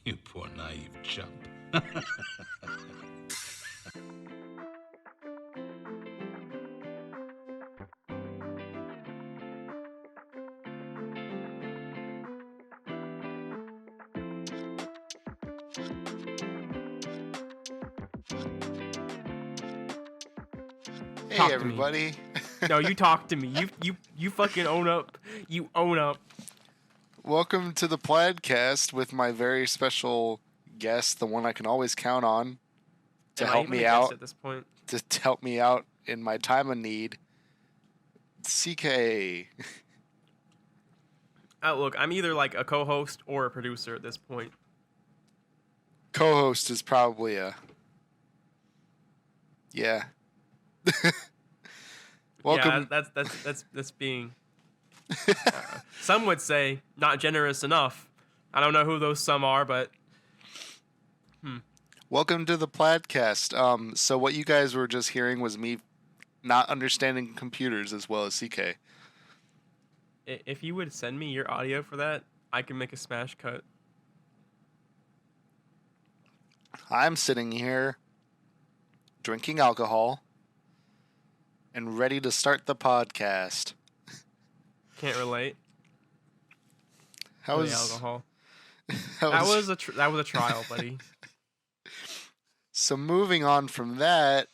You poor naive chump. Hey Talk to me. everybody. No, you talk to me. You fucking own up. You own up. Welcome to the PlaidCast with my very special guest, the one I can always count on to Am I help even me a guest out, at this point? to help me out in my time of need. CK. Look, I'm either like a co-host or a producer at this point. Co-host is probably yeah. Welcome. Yeah, that's being. Some would say not generous enough. I don't know who those some are, but. Welcome to the PlaidCast. So what you guys were just hearing was me not understanding computers as well as CK. If you would send me your audio for that, I can make a smash cut. I'm sitting here drinking alcohol and ready to start the podcast. Can't relate. How to the was alcohol? how That was- was a trial, buddy. So moving on from that,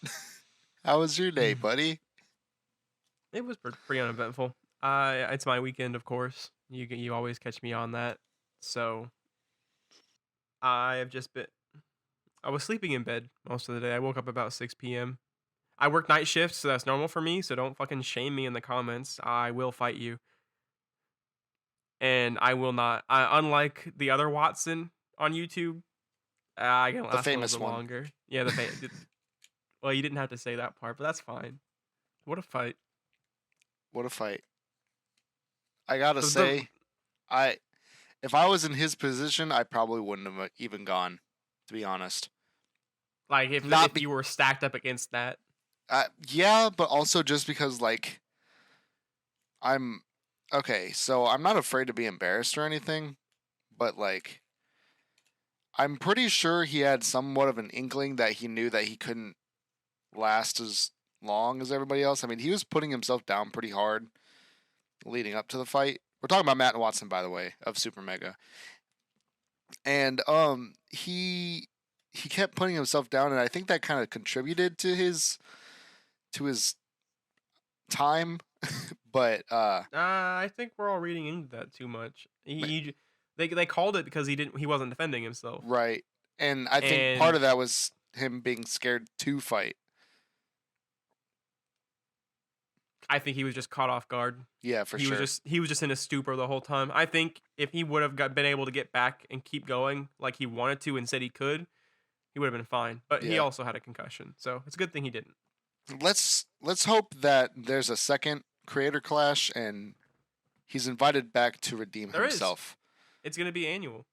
how was your day, buddy? It was pretty uneventful. It's my weekend, of course. You always catch me on that. So I've just been. I was sleeping in bed most of the day. I woke up about 6 p.m. I work night shifts, so that's normal for me. So don't fucking shame me in the comments. I will fight you, and I will not. Unlike the other Watson on YouTube, I can last famous a little bit one. longer. Yeah, well, you didn't have to say that part, but that's fine. What a fight! What a fight. I gotta The- say, if I was in his position, I probably wouldn't have even gone, to be honest. Like if you were stacked up against that. Yeah, but also just because, like, okay, so I'm not afraid to be embarrassed or anything, but, like, I'm pretty sure he had somewhat of an inkling that he knew that he couldn't last as long as everybody else. I mean, he was putting himself down pretty hard leading up to the fight. We're talking about Matt Watson, by the way, of SuperMega. And he kept putting himself down, and I think that kind of contributed to his time. But I think we're all reading into that too much. They called it because he wasn't defending himself. right. And I think part of that was him being scared to fight. I think he was just caught off guard. Yeah, for sure. He was just in a stupor the whole time. I think if he would have been able to get back and keep going like he wanted to and said he could, he would have been fine. But he Yeah. also had a concussion, so it's a good thing he didn't. Let's hope that there's a second creator clash and he's invited back to redeem There is. himself. It's gonna be annual.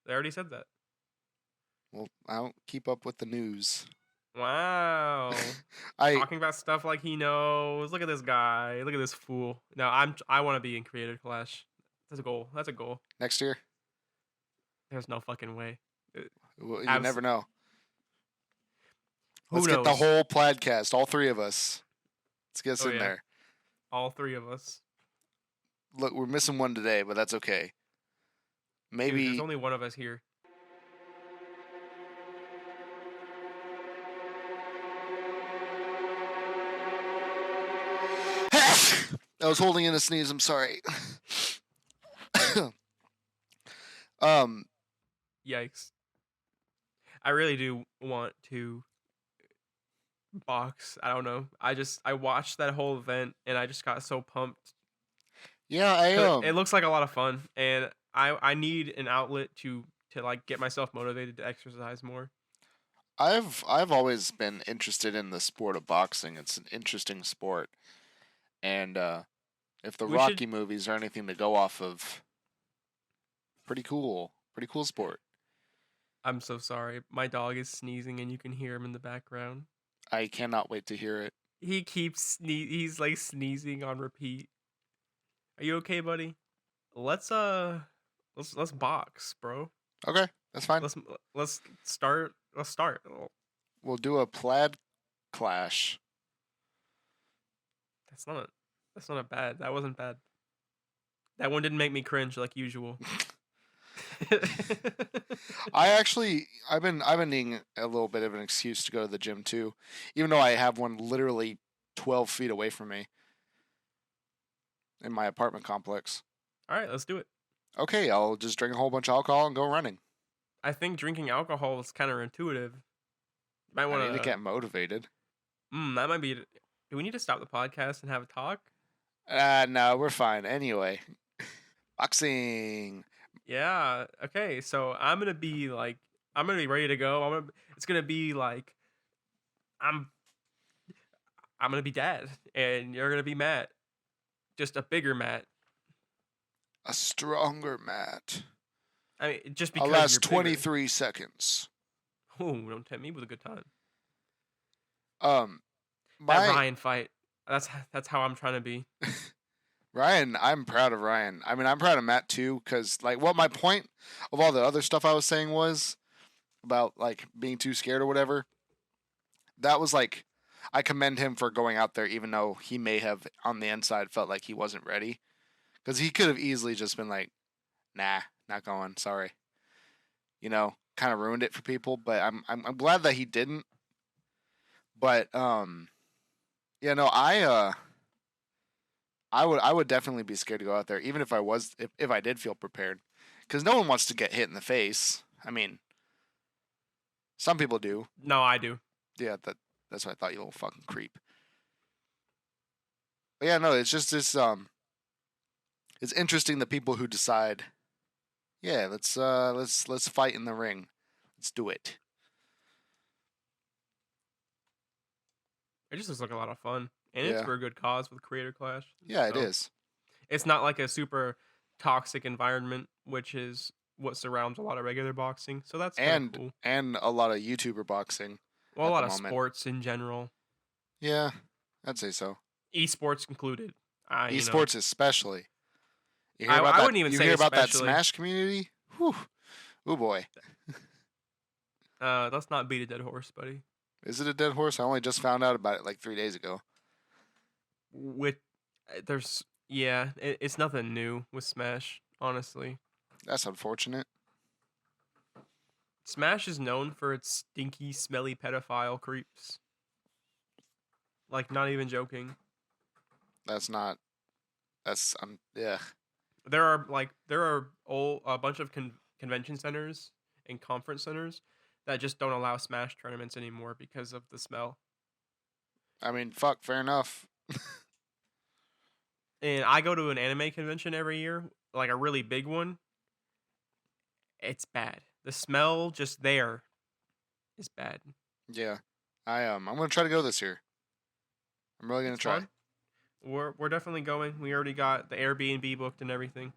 They already said that. Well, I don't keep up with the news. Wow. Talking about stuff like he knows. Look at this guy. Look at this fool. No, I want to be in Creator Clash. That's a goal. That's a goal. Next year. There's no fucking way. Well, you never know. Who Let's knows? get the whole PlaidCast, all three of us. Let's get us in yeah. there. All three of us. Look, we're missing one today, but that's okay. Dude, Maybe there's only one of us here. I was holding in a sneeze. I'm sorry. Yikes. I really do want to box. I don't know. I watched that whole event and I just got so pumped. Yeah, It looks like a lot of fun, and I need an outlet to like get myself motivated to exercise more. I've always been interested in the sport of boxing. It's an interesting sport, and if the Rocky movies are anything to go off of, pretty cool sport. I'm so sorry. My dog is sneezing, and you can hear him in the background. I cannot wait to hear it. He keeps he's like sneezing on repeat. Are you okay, buddy? Let's box, bro. Okay. That's fine. Let's start. Let's start. We'll do a plaid clash. That's not a bad. That wasn't bad. That one didn't make me cringe like usual. I've been needing a little bit of an excuse to go to the gym too, even though I have one literally 12 feet away from me in my apartment complex. All right, let's do it. Okay, I'll just drink a whole bunch of alcohol and go running. I think drinking alcohol is counterintuitive. Might want I need to get motivated. That might be. Do we need to stop the podcast and have a talk? No, we're fine. Anyway, boxing. Yeah. Okay. So I'm gonna be ready to go. It's gonna be like, I'm gonna be Dad, and you're gonna be Matt, just a bigger Matt, a stronger Matt. I mean, just because I'll last you're 23 seconds. Oh, don't tempt me with a good time. That Ryan fight. That's how I'm trying to be. Ryan, I'm proud of Ryan. I mean, I'm proud of Matt too, because like, what my point of all the other stuff I was saying was about like being too scared or whatever. That was like, I commend him for going out there, even though he may have on the inside felt like he wasn't ready, because he could have easily just been like, "Nah, not going. Sorry." You know, kind of ruined it for people. But I'm glad that he didn't. But yeah, no, I would definitely be scared to go out there, even if I did feel prepared, because no one wants to get hit in the face. I mean, some people do. No, I do. Yeah, that's what I thought, you little fucking creep. But yeah, no, it's just this. It's interesting the people who decide, yeah, let's fight in the ring, let's do it. It just looks like a lot of fun. And it's for a good cause with Creator Clash. Yeah, so it is. It's not like a super toxic environment, which is what surrounds a lot of regular boxing. So that's cool. And a lot of YouTuber boxing. Well, a lot of sports in general. Yeah, I'd say so. Esports included. Esports especially. I wouldn't even say you hear about that Smash community? Whew. Oh boy. Let's not beat a dead horse, buddy. Is it a dead horse? I only just found out about it like 3 days ago. It's nothing new with Smash, honestly. That's unfortunate. Smash is known for its stinky, smelly pedophile creeps. Like, not even joking. Yeah. There are a bunch of convention centers and conference centers that just don't allow Smash tournaments anymore because of the smell. I mean, fuck, fair enough. And I go to an anime convention every year, like a really big one. It's bad. The smell just there is bad. Yeah. I'm gonna try to go this year. I'm really gonna try. Fun. We're definitely going. We already got the Airbnb booked and everything.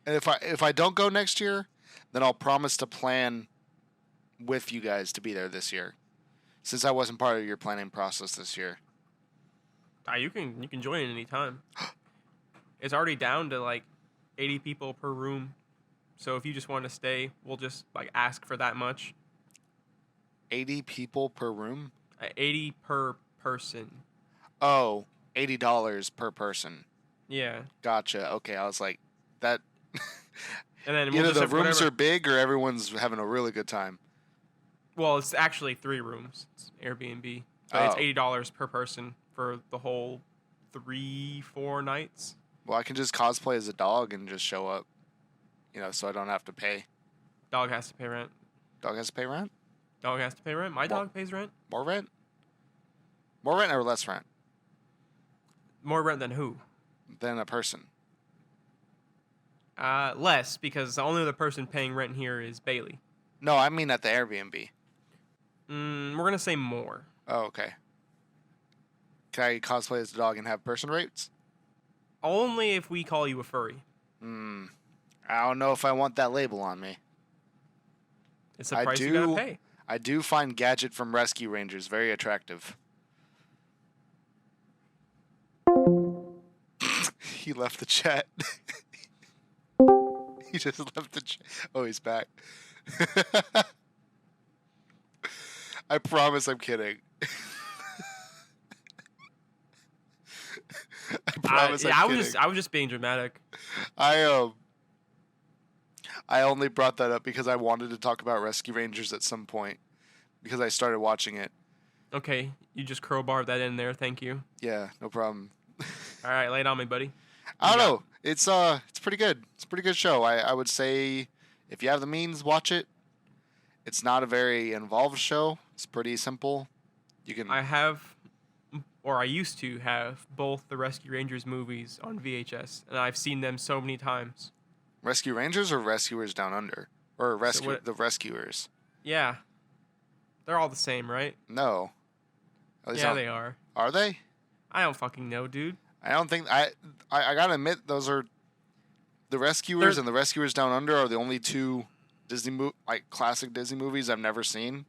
And if I don't go next year, then I'll promise to plan with you guys to be there this year, since I wasn't part of your planning process this year. You can join any time. It's already down to like 80 people per room. So if you just want to stay, we'll just like ask for that much. 80 people per room? 80 per person. Oh, $80 per person. Yeah. Gotcha. Okay, I was like, that. And then either the rooms are big or everyone's having a really good time. Well, it's actually 3 rooms. It's Airbnb. But it's $80 per person for the whole 3-4 nights. Well, I can just cosplay as a dog and just show up, so I don't have to pay. Dog has to pay rent. Dog has to pay rent? Dog has to pay rent. My dog pays rent. More rent? More rent or less rent? More rent than who? Than a person. Less, because the only other person paying rent here is Bailey. No, I mean at the Airbnb. We're going to say more. Oh, okay. Can I cosplay as a dog and have person rates? Only if we call you a furry. I don't know if I want that label on me. It's the price you gotta pay. I do find Gadget from Rescue Rangers very attractive. He left the chat. He just left the chat. Oh, he's back. I promise I'm kidding. I promise I'm kidding. I was just being dramatic. I only brought that up because I wanted to talk about Rescue Rangers at some point because I started watching it. Okay, you just crowbarred that in there. Thank you. Yeah, no problem. All right, lay it on me, buddy. I don't know. It's pretty good. It's a pretty good show. I would say if you have the means, watch it. It's not a very involved show. It's pretty simple. You can. I have, or I used to have, both the Rescue Rangers movies on VHS, and I've seen them so many times. Rescue Rangers or Rescuers Down Under? Or the Rescuers? Yeah. They're all the same, right? No. Yeah, they are. Are they? I don't fucking know, dude. I don't think... I gotta admit, those are... The Rescuers and the Rescuers Down Under are the only two classic Disney movies I've never seen.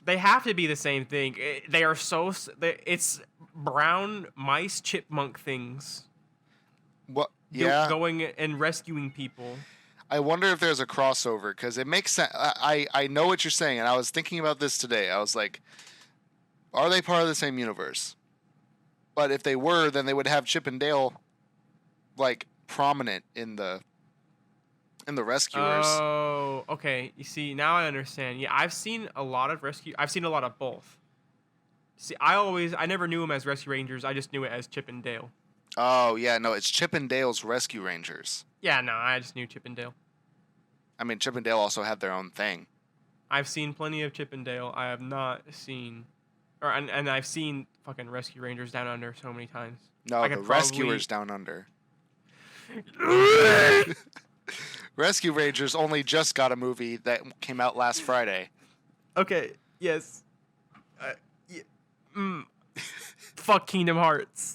They have to be the same thing. They are so... It's brown mice chipmunk things. What? Yeah. Going and rescuing people. I wonder if there's a crossover, because it makes sense. I know what you're saying, and I was thinking about this today. I was like, are they part of the same universe? But if they were, then they would have Chip and Dale, like, prominent in the Rescuers. Oh, okay. You see, now I understand. Yeah, I've seen a lot of I've seen a lot of both. See, I never knew them as Rescue Rangers. I just knew it as Chip and Dale. Oh, yeah, no, it's Chip and Dale's Rescue Rangers. Yeah, no, I just knew Chip and Dale. I mean, Chip and Dale also had their own thing. I've seen plenty of Chip and Dale. I have not seen... And I've seen fucking Rescue Rangers Down Under so many times. No, the Rescuers Down Under. Rescue Rangers only just got a movie that came out last Friday. Okay, yes. Fuck Kingdom Hearts.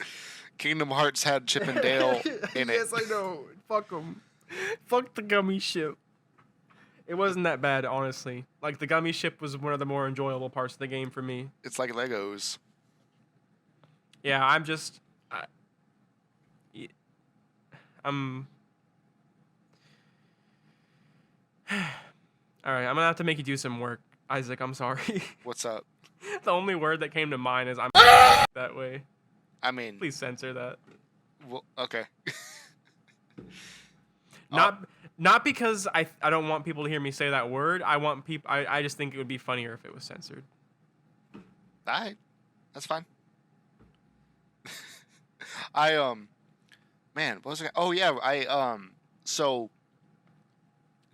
Kingdom Hearts had Chip and Dale in it. Yes, I know. Fuck them. Fuck the gummy ship. It wasn't that bad, honestly. Like, the gummy ship was one of the more enjoyable parts of the game for me. It's like Legos. Yeah, I'm just... Alright, I'm gonna have to make you do some work. Isaac, I'm sorry. What's up? The only word that came to mind is I'm that way. I mean... Please censor that. Well, okay. Not because I don't want people to hear me say that word. I just think it would be funnier if it was censored. Alright. That's fine. Man, what was it? Oh yeah, so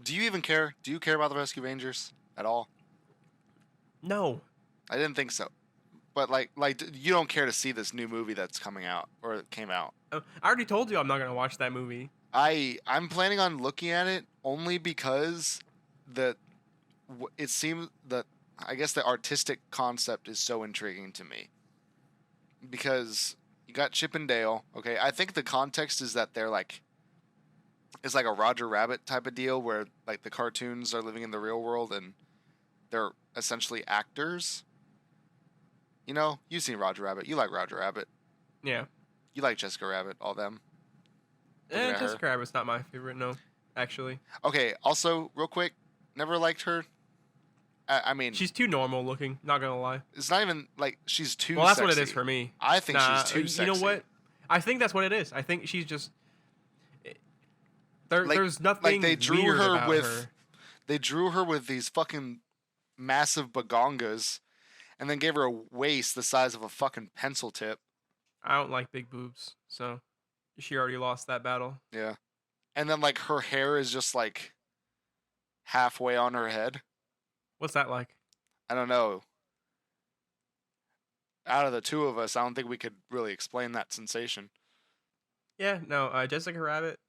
do you even care? Do you care about the Rescue Rangers at all? No. I didn't think so. But like you don't care to see this new movie that's coming out or came out. I already told you I'm not going to watch that movie. I'm planning on looking at it only because it seems that I guess the artistic concept is so intriguing to me. Because you got Chip and Dale, okay? I think the context is that they're like it's like a Roger Rabbit type of deal where like the cartoons are living in the real world and they're essentially actors. You know, you've seen Roger Rabbit. You like Roger Rabbit. Yeah. You like Jessica Rabbit, all them. Jessica Rabbit's not my favorite, no, actually. Okay, also, real quick, never liked her. I mean... She's too normal looking, not gonna lie. It's not even, like, she's too Well, that's sexy. what it is for me. I think she's too sexy. You know what? I think that's what it is. I think she's just... There's nothing they drew weird her about with, her. They drew her with these fucking massive bagongas and then gave her a waist the size of a fucking pencil tip. I don't like big boobs, so she already lost that battle. Yeah. And then, like, her hair is just, like, halfway on her head. What's that like? I don't know. Out of the two of us, I don't think we could really explain that sensation. Yeah, no, Jessica Rabbit,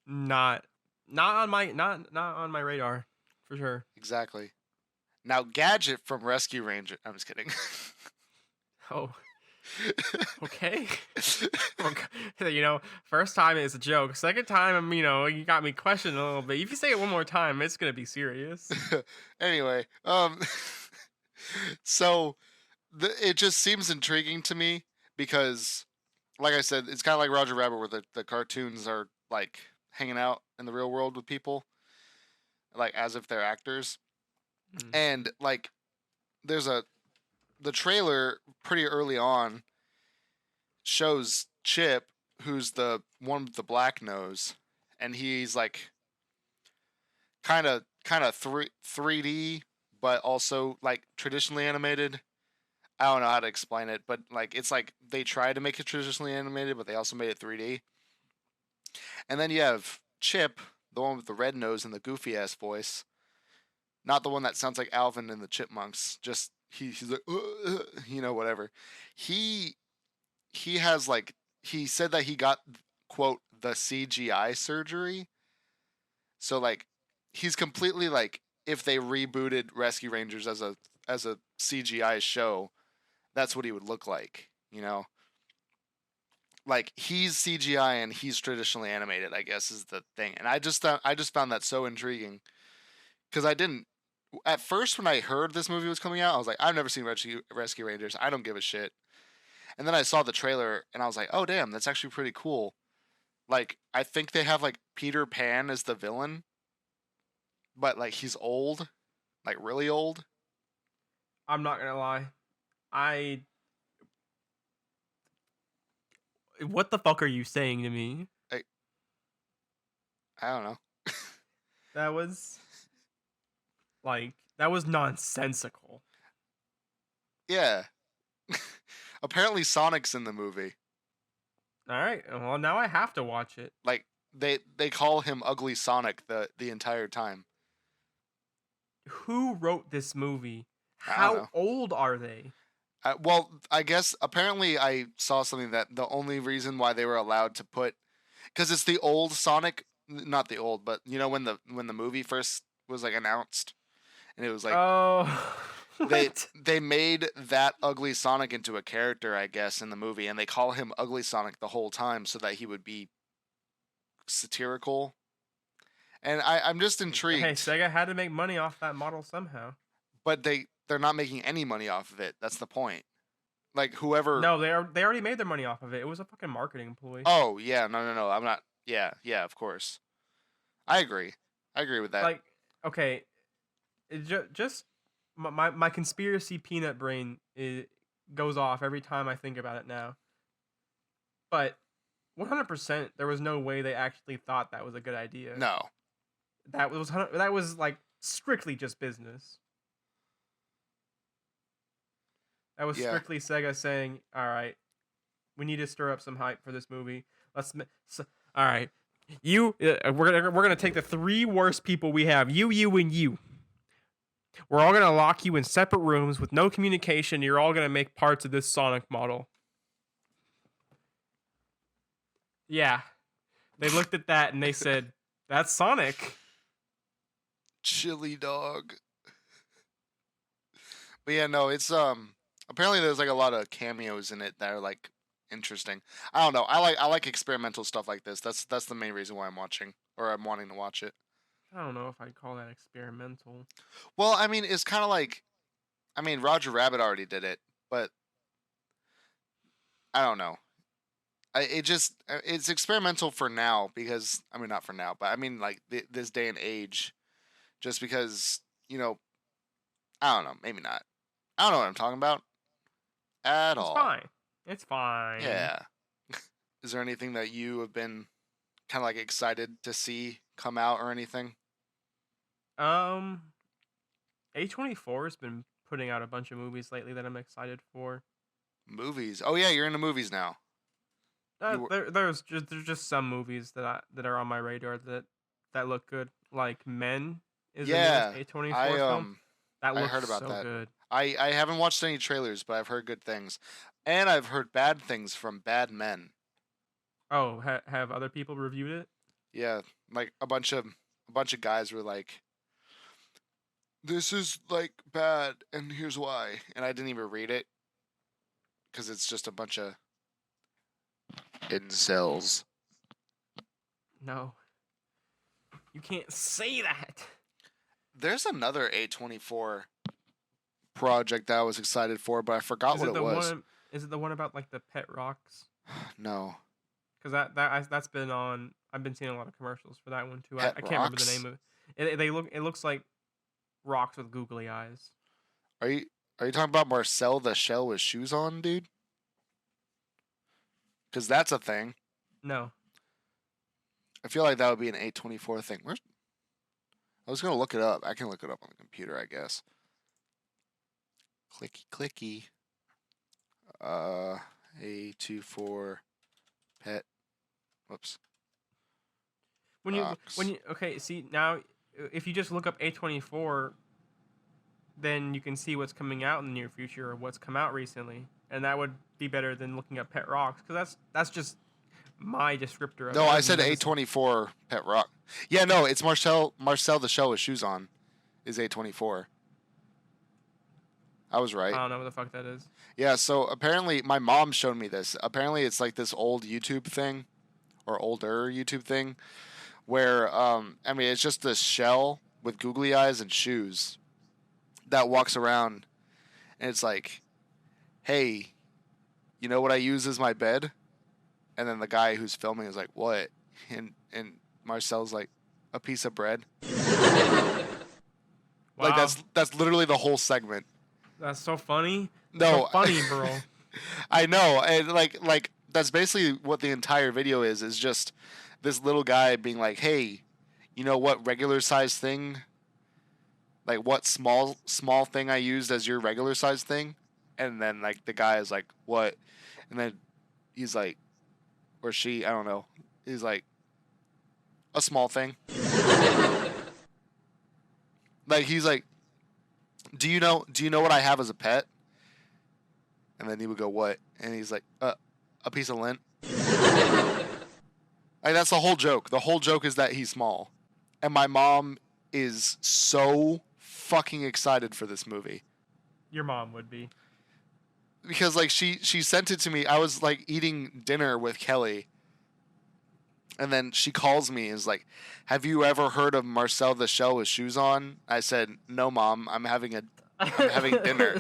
not on my radar, for sure. Exactly. Now, Gadget from Rescue Ranger... I'm just kidding. Oh. Okay. You know, first time it's a joke. Second time, you got me questioning a little bit. If you say it one more time, it's gonna be serious. Anyway, so it just seems intriguing to me because, like I said, it's kind of like Roger Rabbit, where the cartoons are like hanging out in the real world with people. like as if they're actors. Mm. And like the trailer pretty early on shows Chip, who's the one with the black nose, and he's like kind of 3D, but also like traditionally animated. I don't know how to explain it, but like it's like they tried to make it traditionally animated, but they also made it 3D. And then you have Chip, the one with the red nose and the goofy ass voice, not the one that sounds like Alvin and the Chipmunks. Just he's like, whatever. He he has like he said that he got quote the CGI surgery. So like he's completely like if they rebooted Rescue Rangers as a CGI show, that's what he would look like, Like he's CGI and he's traditionally animated, I guess is the thing. And I just found that so intriguing cuz I didn't at first when I heard this movie was coming out, I was like I've never seen Rescue Rangers. I don't give a shit. And then I saw the trailer and I was like, "Oh damn, that's actually pretty cool." Like I think they have like Peter Pan as the villain, but like he's old, like really old. I'm not gonna lie. I What the fuck are you saying to me? I, I don't know. That was that was nonsensical. Yeah. Apparently Sonic's in the movie. All right. Well, now I have to watch it. Like they call him Ugly Sonic the entire time. Who wrote this movie? I don't How know. old are they? Well, I guess apparently I saw something that the only reason why they were allowed to put because it's the old Sonic, not the old, but when the movie first was like announced, and it was like Oh, they what? they made that ugly Sonic into a character, I guess, in the movie, and they call him Ugly Sonic the whole time so that he would be satirical. And I'm just Hey, intrigued, Sega had to make money off that model somehow. but they're not making any money off of it. That's the point. Like whoever. No, they already made their money off of it. It was a fucking marketing ploy. Oh yeah, no. I'm not. Yeah, of course. I agree. I agree with that. Like, okay, just my conspiracy peanut brain goes off every time I think about it now. But 100%, there was no way they actually thought that was a good idea. No. That was like strictly just business. That was strictly Sega saying, "All right, we need to stir up some hype for this movie. All right, we're gonna take the three worst people we have, you, and you. We're all gonna lock you in separate rooms with no communication. You're all gonna make parts of this Sonic model." Yeah, they looked at that and they said, "That's Sonic." Chili dog. But yeah, no, it's apparently there's like a lot of cameos in it that are like interesting. I don't know. I like experimental stuff like this. That's the main reason why I'm watching or I'm wanting to watch it. I don't know if I'd call that experimental. Well, I mean, it's kind of like Roger Rabbit already did it, but I don't know. It's experimental for now because not for now, but I mean like this day and age, just because I don't know, maybe not. I don't know what I'm talking about at all. It's fine. Yeah. Is there anything that you have been kind of like excited to see come out or anything? A24 has been putting out a bunch of movies lately that I'm excited for. Movies. Oh yeah, you're into movies now. There's just some movies that are on my radar that look good. Like Men is a A24 film. That looks I heard about that. good. I haven't watched any trailers, but I've heard good things, and I've heard bad things from Bad Men. Oh, have other people reviewed it? Yeah, like a bunch of guys were like, "This is like bad, and here's why." And I didn't even read it because it's just a bunch of incels. No, you can't say that. There's another A24 project that I was excited for, but I forgot what it was. Is it the one about like the pet rocks? No. Because that's been on. I've been seeing a lot of commercials for that one too. Pet I can't remember the rocks? name of it. It looks like rocks with googly eyes. Are you talking about Marcel the Shell with shoes on, dude? Because that's a thing. No. I feel like that would be an A24 thing. I was gonna look it up. I can look it up on the computer, I guess. Clicky clicky. A24 pet. Whoops. When you okay, see now if you just look up A24, then you can see what's coming out in the near future or what's come out recently, and that would be better than looking up pet rocks because that's just my descriptor of it. No, I said A24 pet rock. Yeah, no, it's Marcel the Shell with shoes on. Is A24. I was right. I don't know what the fuck that is. Yeah, so apparently my mom showed me this. Apparently it's like this old YouTube thing or older YouTube thing where I mean it's just this shell with googly eyes and shoes that walks around and it's like, "Hey, you know what I use as my bed?" And then the guy who's filming is like, "What?" And Marcel's like, "A piece of bread." Wow. Like that's literally the whole segment. That's so funny. No, so funny, bro. I know, and like that's basically what the entire video is just this little guy being like, "Hey, you know what regular size thing? Like what small thing I used as your regular size thing?" And then like the guy is like, "What?" And then he's like, or she, I don't know. He's like, "A small thing." Like he's like, do you know what I have as a pet?" And then he would go, "What?" And he's like, a piece of lint." Like that's the whole joke. The whole joke is that he's small. And my mom is so fucking excited for this movie. Your mom would be. Because like she sent it to me. I was like eating dinner with Kelly. And then she calls me and is like, "Have you ever heard of Marcel the Shell with shoes on?" I said, "No, Mom. I'm having dinner."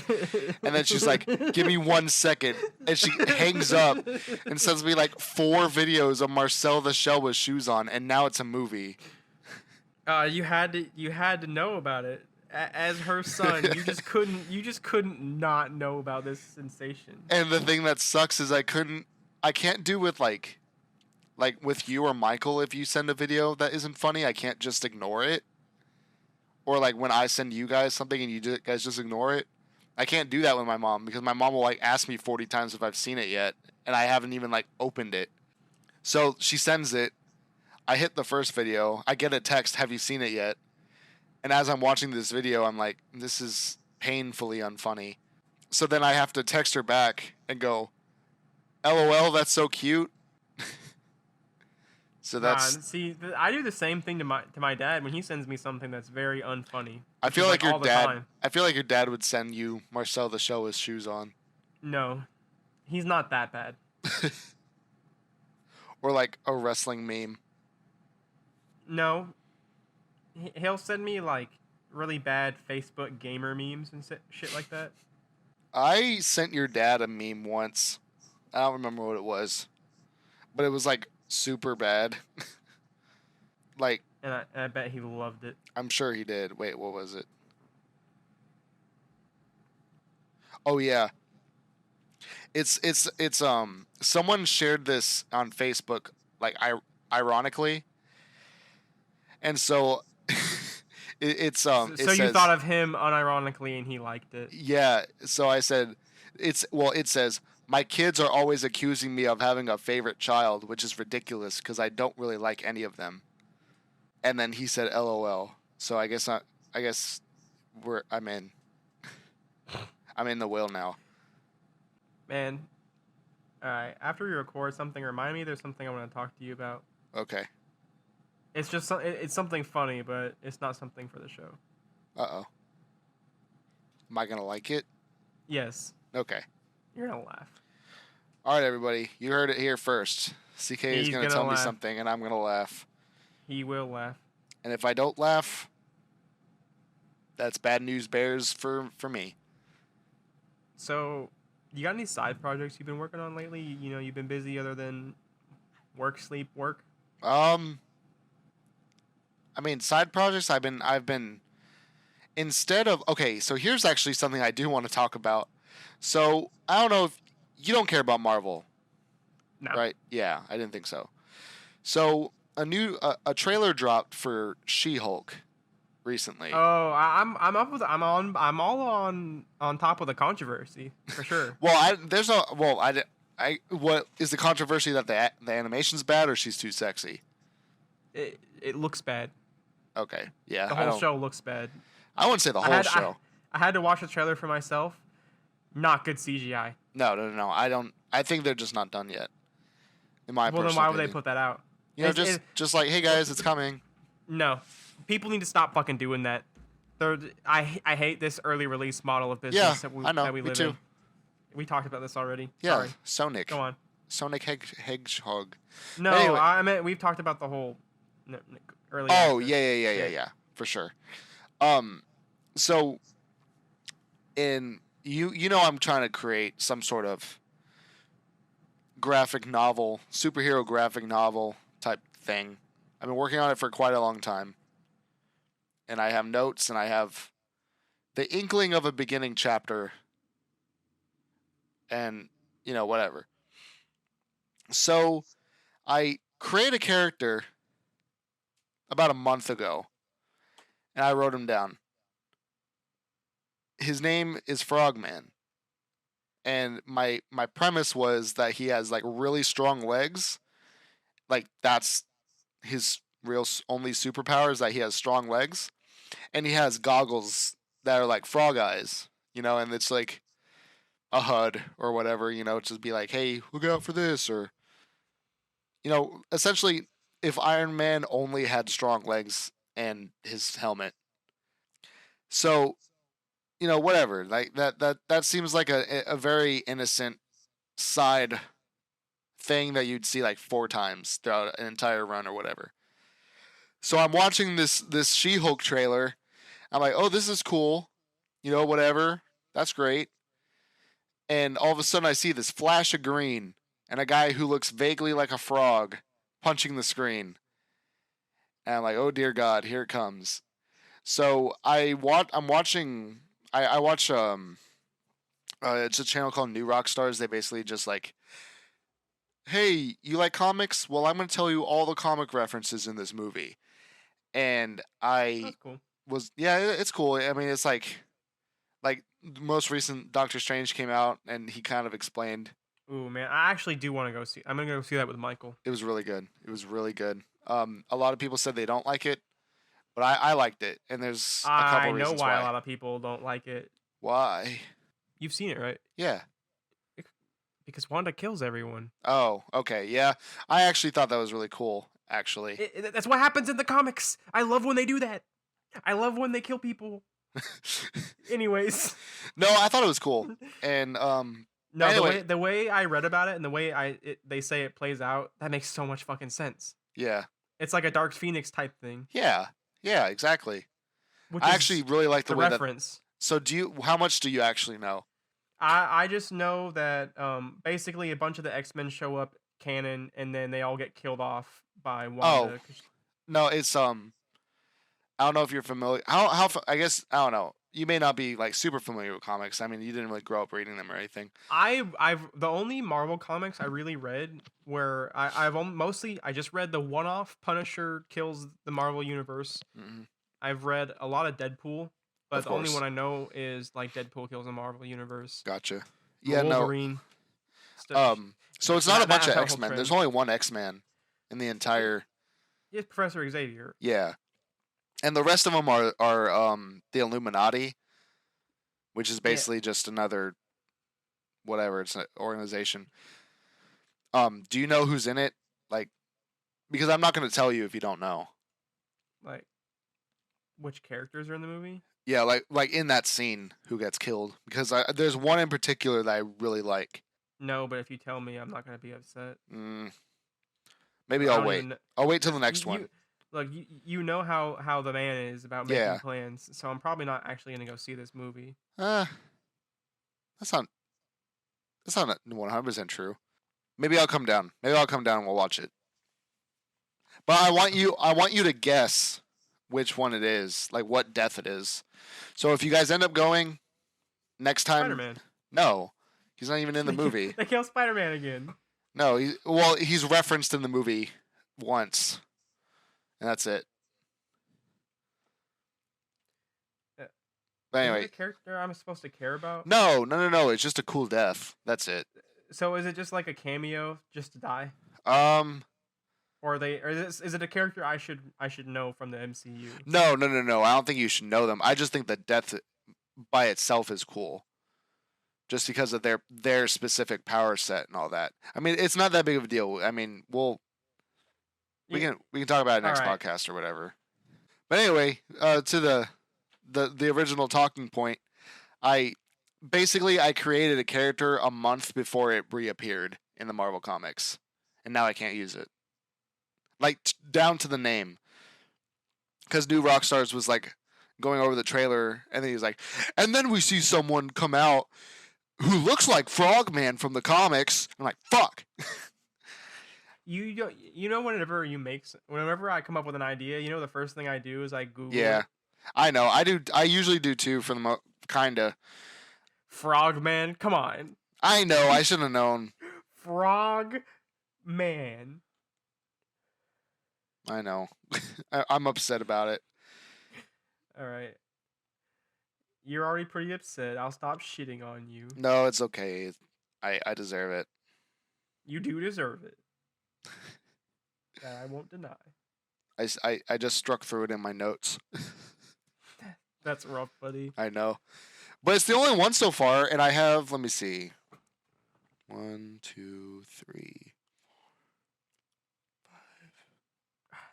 And then she's like, "Give me 1 second." And she hangs up and sends me like 4 videos of Marcel the Shell with shoes on, and now it's a movie. You had to know about it. As her son, you just couldn't not know about this sensation. And the thing that sucks is I can't do with like with you or Michael. If you send a video that isn't funny, I can't just ignore it. Or like when I send you guys something and you guys just ignore it. I can't do that with my mom because my mom will like ask me 40 times if I've seen it yet, and I haven't even like opened it. So she sends it. I hit the first video. I get a text, "Have you seen it yet?" And as I'm watching this video, I'm like, this is painfully unfunny. So then I have to text her back and go, "LOL, that's so cute." So that's see, I do the same thing to my dad when he sends me something that's very unfunny. I feel like your dad. Time. I feel like your dad would send you Marcel the Shell with shoes on. No, he's not that bad. Or like a wrestling meme. No, he'll send me like really bad Facebook gamer memes and shit like that. I sent your dad a meme once. I don't remember what it was, but it was like super bad. Like, and I bet he loved it. I'm sure he did. Wait, what was it? Oh yeah. It's someone shared this on Facebook like ironically. And so it's So it you says, thought of him unironically and he liked it. Yeah, so I said it says, "My kids are always accusing me of having a favorite child, which is ridiculous because I don't really like any of them." And then he said LOL. So I guess I'm in. I'm in the will now. Man. Alright, after we record something, remind me there's something I want to talk to you about. Okay. It's just it's something funny, but it's not something for the show. Uh-oh. Am I going to like it? Yes. Okay. You're going to laugh. All right, everybody. You heard it here first. CK is going to tell me something, and I'm going to laugh. He will laugh. And if I don't laugh, that's bad news bears for me. So, you got any side projects you've been working on lately? You know, you've been busy other than Work, sleep, work. I mean, side projects. I've been instead of okay. So here's actually something I do want to talk about. So I don't know if you don't care about Marvel, No. right? Yeah, I didn't think so. So a trailer dropped for She-Hulk recently. Oh, I'm up with I'm all on top of the controversy for sure. Well, what is the controversy that the animation's bad or she's too sexy? It looks bad. Okay, yeah, The whole show looks bad. I wouldn't say the whole show. I had to watch the trailer for myself. Not good CGI. No. I don't. I think they're just not done yet. In my Well, then personal why opinion. would they put that out? You know, just like, hey guys, it's coming. No, people need to stop fucking doing that. I hate this early release model of business I know. that we Me live too. in. We talked about this already. Yeah, Sorry. Sonic. Go on. Sonic Hedgehog. No, anyway. I meant we've talked about the whole early. Oh access. yeah, for sure. So you know I'm trying to create some sort of graphic novel, superhero graphic novel type thing. I've been working on it for quite a long time. And I have notes and I have the inkling of a beginning chapter and, you know, whatever. So I create a character about a month ago and I wrote him down. His name is Frogman. And my premise was that he has like really strong legs. Like that's his real only superpower is that he has strong legs. And he has goggles that are like frog eyes, you know, and it's like a HUD or whatever, you know, just be like, hey, look out for this, or, you know, essentially, if Iron Man only had strong legs and his helmet. So, you know, whatever, like that seems like a very innocent side thing that you'd see like 4 times throughout an entire run or whatever. So I'm watching this She-Hulk trailer. I'm like, oh, this is cool. You know, whatever. That's great. And all of a sudden I see this flash of green and a guy who looks vaguely like a frog punching the screen. And I'm like, oh dear God, here it comes. So I watch it's a channel called New Rockstars. They basically just like, hey, you like comics? Well, I'm going to tell you all the comic references in this movie. And That's cool. it's cool. I mean, it's like the most recent Doctor Strange came out and he kind of explained. Ooh, man, I actually do want to go see. I'm gonna go see that with Michael. It was really good. A lot of people said they don't like it, but I liked it. And there's a couple reasons why. I know why a lot of people don't like it. Why? You've seen it, right? Yeah. Because Wanda kills everyone. Oh, okay. Yeah. I actually thought that was really cool, actually. That's what happens in the comics. I love when they do that. I love when they kill people. Anyways. No, I thought it was cool. And no, anyway. the way I read about it and the way they say it plays out, that makes so much fucking sense. Yeah. It's like a Dark Phoenix type thing. Yeah. Yeah, exactly. I actually really like the way reference. So how much do you actually know? I just know that basically a bunch of the X-Men show up canon and then they all get killed off by Wanda. Oh. No, it's I don't know if you're familiar. I guess I don't know. You may not be like super familiar with comics. I mean, you didn't really grow up reading them or anything. I've the only Marvel comics I really read where I just read the one-off Punisher kills the Marvel universe. Mm-hmm. I've read a lot of Deadpool, but the only one I know is like Deadpool kills the Marvel universe. Gotcha. Yeah, Wolverine. No. So it's not a bunch of X-Men. There's only one X-Man in the entire. It's Professor Xavier. Yeah. And the rest of them are the Illuminati, which is basically just another whatever, it's an organization. Do you know who's in it? Like, because I'm not going to tell you if you don't know. Like, which characters are in the movie? Yeah, like in that scene, who gets killed? Because there's one in particular that I really like. No, but if you tell me, I'm not going to be upset. Maybe I'll wait. I'll wait till the next one. Look, you know how the man is about making plans, so I'm probably not actually going to go see this movie. That's not 100% true. Maybe I'll come down. And we'll watch it. But I want you to guess which one it is, like what death it is. So if you guys end up going next time, Spider-Man. no, he's not even in the movie. They kill Spider-Man again. No, he's referenced in the movie once, and that's it. But Is anyway, it a character I'm supposed to care about? no. It's just a cool death. That's it. So is it just like a cameo just to die? Um, Or is it a character I should know from the MCU? no. I don't think you should know them. I just think the death by itself is cool, just because of their specific power set and all that. I mean, it's not that big of a deal. I mean, we can talk about it next Alright. podcast or whatever. But anyway, to the original talking point, I created a character a month before it reappeared in the Marvel comics, and now I can't use it. Like down to the name, because New Rockstars was like going over the trailer, and then he's like, and then we see someone come out who looks like Frogman from the comics. I'm like, fuck. Whenever I come up with an idea, the first thing I do is I Google Yeah, it. I know. I usually do too. For the kinda. Frogman, come on. I know. I should have known. Frogman. I know. I'm upset about it. All right. You're already pretty upset. I'll stop shitting on you. No, it's okay. I deserve it. You do deserve it. That I won't deny. I just struck through it in my notes. That's rough, buddy. I know. But it's the only one so far, and I have, let me see. 1, 2, 3.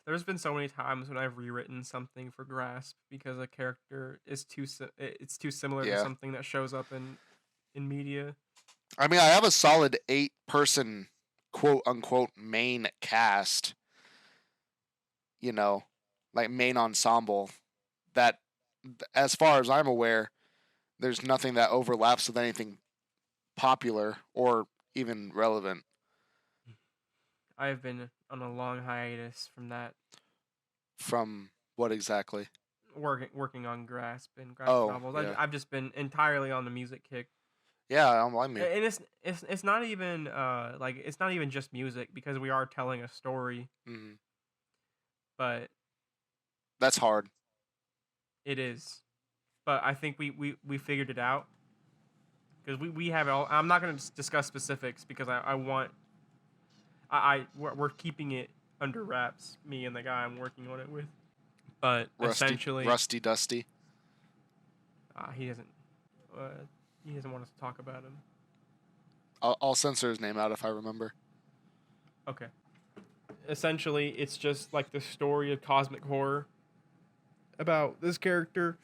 There's been so many times when I've rewritten something for Grasp because a character is too similar to something that shows up in media. I mean, I have a solid 8-person quote unquote main cast. Like main ensemble. That, as far as I'm aware, there's nothing that overlaps with anything popular or even relevant. I've been on a long hiatus from that. From what exactly? Working on Grasp and Grasp novels. Yeah. I've just been entirely on the music kick. Yeah, I don't blame you. And it's not even it's not even just music because we are telling a story. Mm-hmm. But that's hard. It is. But I think we figured it out. Because we have it all. I'm not going to discuss specifics because we're keeping it under wraps, me and the guy I'm working on it with. But essentially, Rusty Dusty. He doesn't want us to talk about him. I'll censor his name out if I remember. Okay. Essentially, it's just like the story of cosmic horror about this character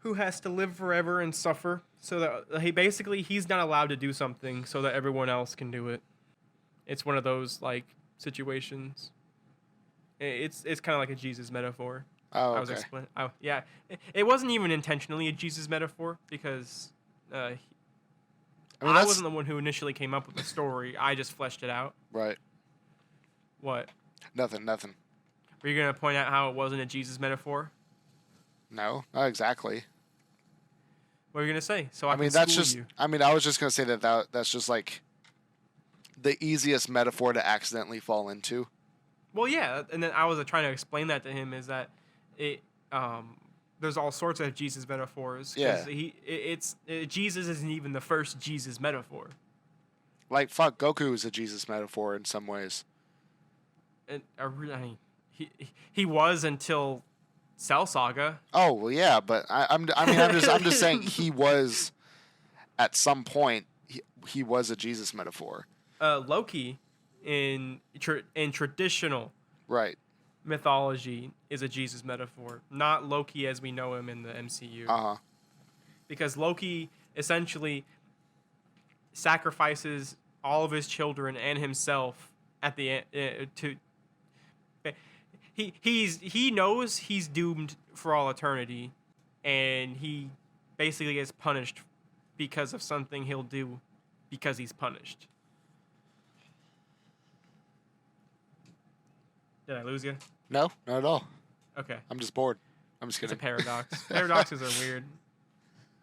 who has to live forever and suffer, so that he's not allowed to do something so that everyone else can do it. It's one of those like situations. It's kind of like a Jesus metaphor. Oh, okay. I was explaining. Oh, yeah. It wasn't even intentionally a Jesus metaphor because I wasn't the one who initially came up with the story. I just fleshed it out. Right. What? Nothing. Were you gonna point out how it wasn't a Jesus metaphor? No, not exactly. What are you gonna say? So I mean, that's just. You. I mean, I was just gonna say that's just like the easiest metaphor to accidentally fall into. Well, yeah, and then I was trying to explain that to him is that there's all sorts of Jesus metaphors. Yeah. Jesus isn't even the first Jesus metaphor. Like fuck, Goku is a Jesus metaphor in some ways. And he was until Cell Saga. Oh well, yeah, but I'm just saying he was at some point he was a Jesus metaphor. Loki in traditional mythology is a Jesus metaphor, not Loki as we know him in the MCU. Because Loki essentially sacrifices all of his children and himself at the end he knows he's doomed for all eternity, and he basically gets punished because of something he'll do because he's punished. Did I lose you? No, not at all. Okay. I'm just bored. I'm just It's kidding. a paradox. Paradoxes are weird.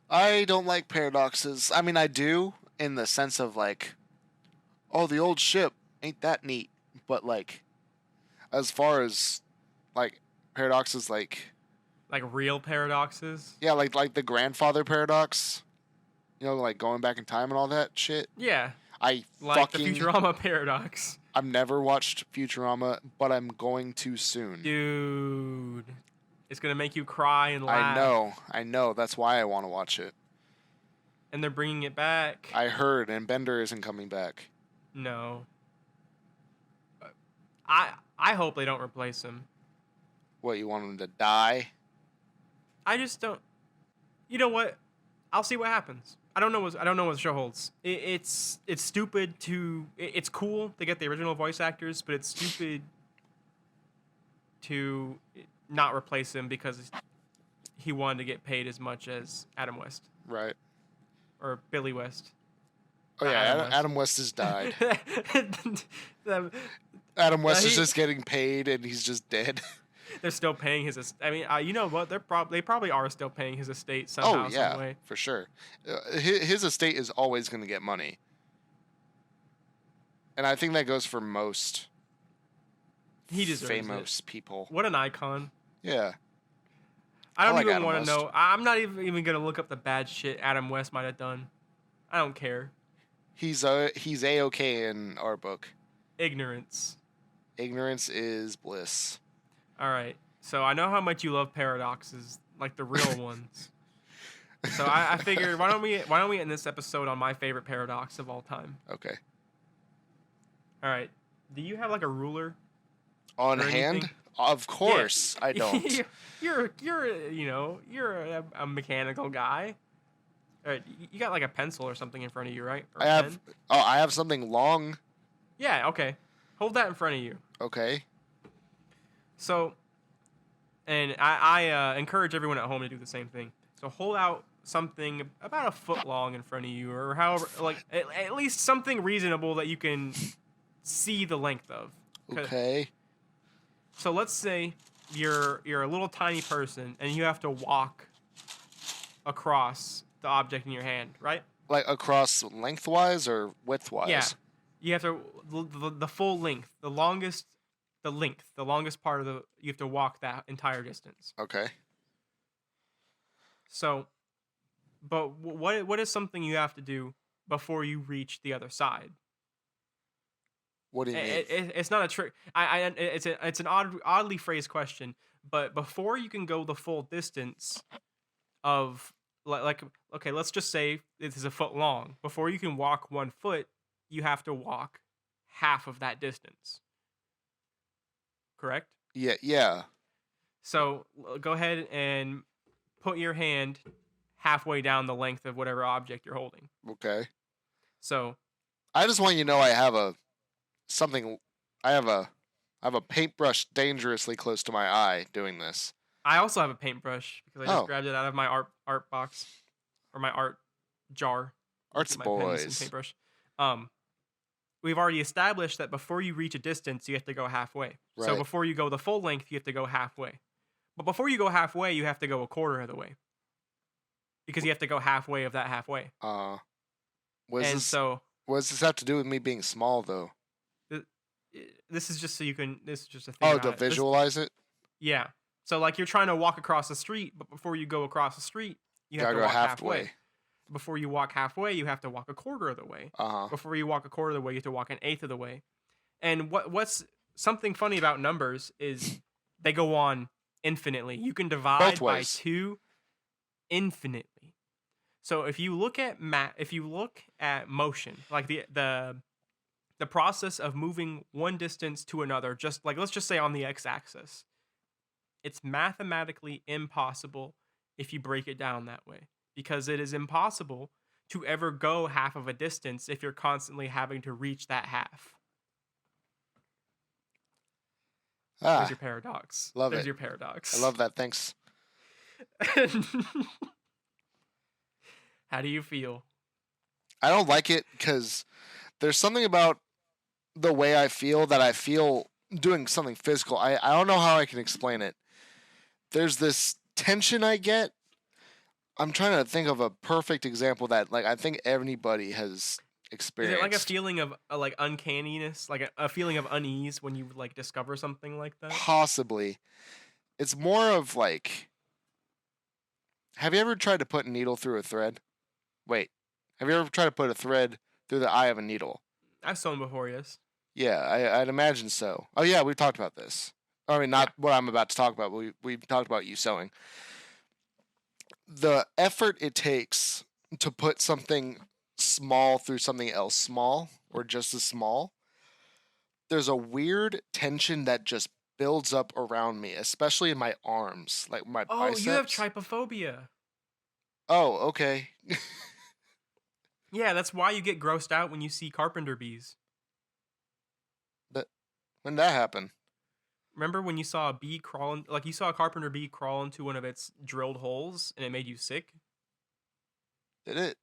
I don't like paradoxes. I mean, I do in the sense of like, oh, the old ship ain't that neat. But like, as far as like paradoxes, like Real paradoxes. yeah, like the grandfather paradox. You know, like going back in time and all that shit. Yeah. I Like the fucking. Futurama paradox. I've never watched Futurama, but I'm going to soon. Dude. It's going to make you cry and laugh. I know. That's why I want to watch it. And they're bringing it back. I heard, and Bender isn't coming back. No. I hope they don't replace him. What, you want him to die? I just don't. You know what? I'll see what happens. I don't know what the show holds. It's stupid to. It's cool to get the original voice actors, but it's stupid to not replace him because he wanted to get paid as much as Adam West. Right. Or Billy West. Oh yeah, Adam West has died. Adam West is just getting paid, and he's just dead. They're still paying his. I mean, you know what? They probably are still paying his estate somehow. Oh yeah, some way. for sure. His estate is always going to get money, and I think that goes for most. He deserves famous it. people. What an icon. Yeah. I don't like even want to West. know. I'm not even gonna look up the bad shit Adam West might have done. I don't care. He's A-okay in our book. Ignorance. Ignorance is bliss. All right. So I know how much you love paradoxes, like the real ones. So I figured why don't we end this episode on my favorite paradox of all time? Okay. All right. Do you have like a ruler? On hand? Anything? Of course, Yeah. I don't. you're a mechanical guy. All right, you got like a pencil or something in front of you, right? Or I have. pen? Oh, I have something long. Yeah. Okay. Hold that in front of you. Okay. So, and I encourage everyone at home to do the same thing. So hold out something about a foot long in front of you, or however, like at least something reasonable that you can see the length of. Okay. So let's say you're a little tiny person and you have to walk across the object in your hand, right? Like across lengthwise or widthwise? Yeah. You have to the full length, the longest part of you have to walk that entire distance. Okay. So, but what is something you have to do before you reach the other side? What do you mean? It's not a trick. It's an oddly phrased question. But before you can go the full distance of like okay, let's just say this is a foot long. Before you can walk 1 foot, you have to walk half of that distance. Correct? Yeah. So go ahead and put your hand halfway down the length of whatever object you're holding. Okay. So I just want you to know I have a paintbrush dangerously close to my eye doing this. I also have a paintbrush because I just grabbed it out of my art box or my art jar. Arts my boys. Pens and paintbrush. We've already established that before you reach a distance, you have to go halfway. Right. So before you go the full length, you have to go halfway. But before you go halfway, you have to go a quarter of the way. Because you have to go halfway of that halfway. What does this have to do with me being small, though? This is just so you can. This is just a thing. Oh, to visualize it? Yeah. So like you're trying to walk across the street, but before you go across the street, you have to walk halfway. Before you walk halfway, you have to walk a quarter of the way. Before you walk a quarter of the way, you have to walk an eighth of the way. And what's something funny about numbers is they go on infinitely. You can divide by 2 infinitely. So if you look at motion, like the process of moving one distance to another, just like let's just say on the x-axis, it's mathematically impossible if you break it down that way, because it is impossible to ever go half of a distance if you're constantly having to reach that half. There's your paradox. There's your paradox. I love that. Thanks. How do you feel? I don't like it because there's something about the way I feel that I feel doing something physical. I don't know how I can explain it. There's this tension I get. I'm trying to think of a perfect example that like I think anybody has Is it like a experienced. feeling of like uncanniness, like a feeling of unease when you like discover something like that? Possibly. It's more of like, have you ever tried to put a needle through a thread? Wait, have you ever tried to put a thread through the eye of a needle? I've sewn before, yes. Yeah, I'd imagine so. Oh yeah, we've talked about this. I mean, Yeah. not what I'm about to talk about, but we've talked about you sewing. The effort it takes to put something small through something else small, or just as small, there's a weird tension that just builds up around me, especially in my arms, like my Oh, you have biceps. trypophobia. Oh, okay. Yeah, that's why you get grossed out when you see carpenter bees. That when that happened? Remember when you saw a bee crawling, like you saw a carpenter bee crawl into one of its drilled holes and it made you sick? Did it?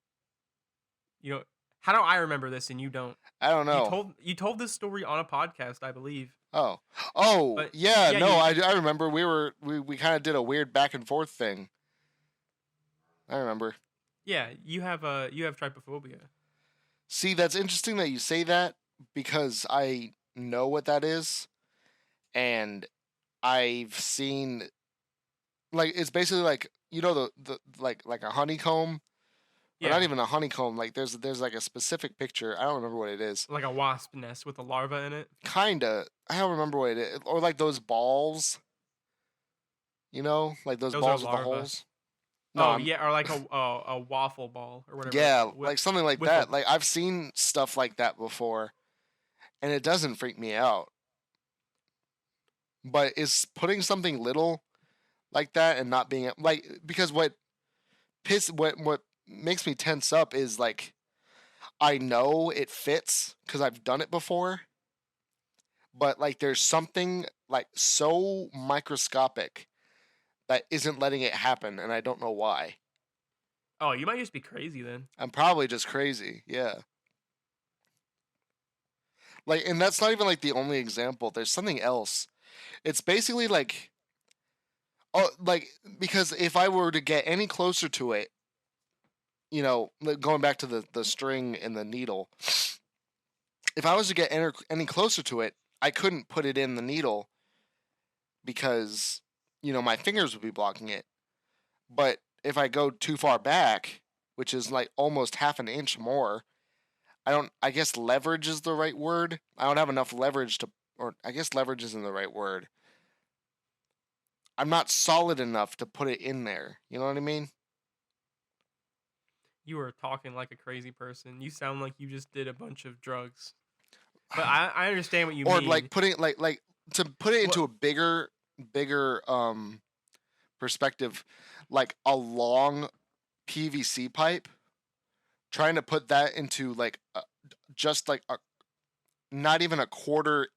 You know, how do I remember this and you don't? I don't know. You told this story on a podcast, I believe. Oh, But yeah. yeah, No, I remember. We kind of did a weird back and forth thing. I remember. yeah, you have trypophobia. See, that's interesting that you say that because I know what that is, and I've seen like it's basically like the like a honeycomb, or not Yeah, even a honeycomb. Like there's like a specific picture. I don't remember what it is. like a wasp nest with a larva in it. Kinda. I don't remember what it is. Or like those balls. Like those Those are balls with the larvae. holes. No, Oh I'm yeah, or like a waffle ball or whatever. yeah, like something like Wiffle. that. Like I've seen stuff like that before, and it doesn't freak me out. But is putting something little like that and not being like, because what makes me tense up is like I know it fits because I've done it before, but like there's something like so microscopic that isn't letting it happen, and I don't know why. Oh, you might just be crazy then. I'm probably just crazy. Yeah. Like, and that's not even like the only example. There's something else. It's basically like, oh, like, because if I were to get any closer to it, like, going back to the string and the needle, if I was to get any closer to it, I couldn't put it in the needle because, my fingers would be blocking it. But if I go too far back, which is like almost half an inch more, I guess leverage is the right word. I don't have enough leverage or I guess leverage isn't the right word. I'm not solid enough to put it in there. You know what I mean? You are talking like a crazy person. You sound like you just did a bunch of drugs. But I understand what you Or mean. like putting like to put it into What? a bigger perspective, like a long PVC pipe, trying to put that into like just like a not even a quarter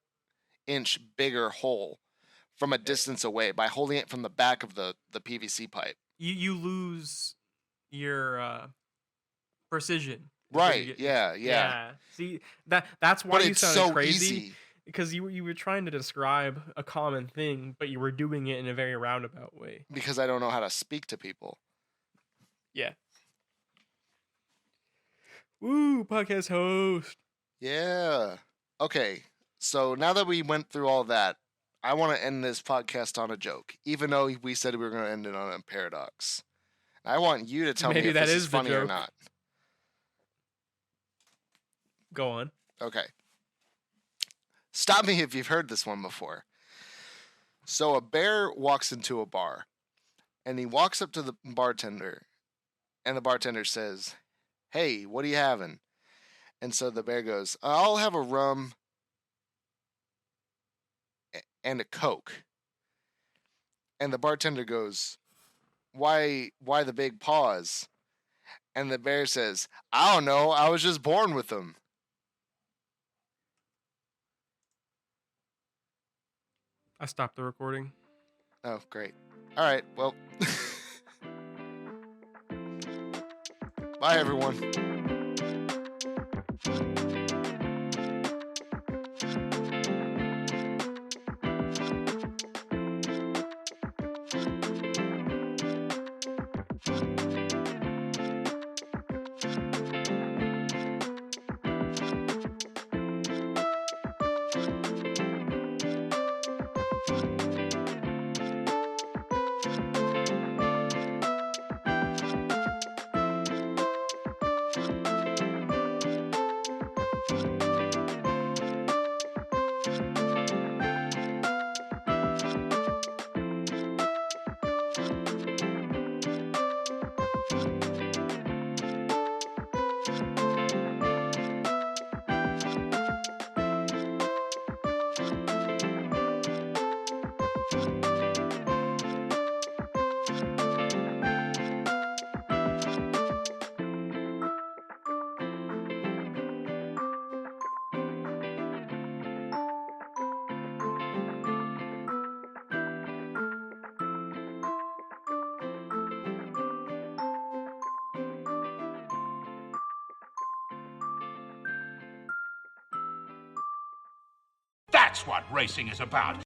inch bigger hole from a distance away by holding it from the back of the PVC pipe. You lose your precision. Right. Yeah. See that's why But you it's sounded so crazy. easy. Because you were trying to describe a common thing, but you were doing it in a very roundabout way. Because I don't know how to speak to people. Yeah. Woo, podcast host. Yeah. Okay. So now that we went through all that, I want to end this podcast on a joke, even though we said we were going to end it on a paradox. I want you to tell Maybe me if that this is is the funny or joke. not. Go on. Okay. Stop me if you've heard this one before. So a bear walks into a bar, and he walks up to the bartender, and the bartender says, "Hey, what are you having?" And so the bear goes, "I'll have a rum and a Coke." And the bartender goes, Why the big pause?" And the bear says, "I don't know, I was just born with them." I stopped the recording. Oh, great. All right, well. Bye, everyone. That's what racing is about.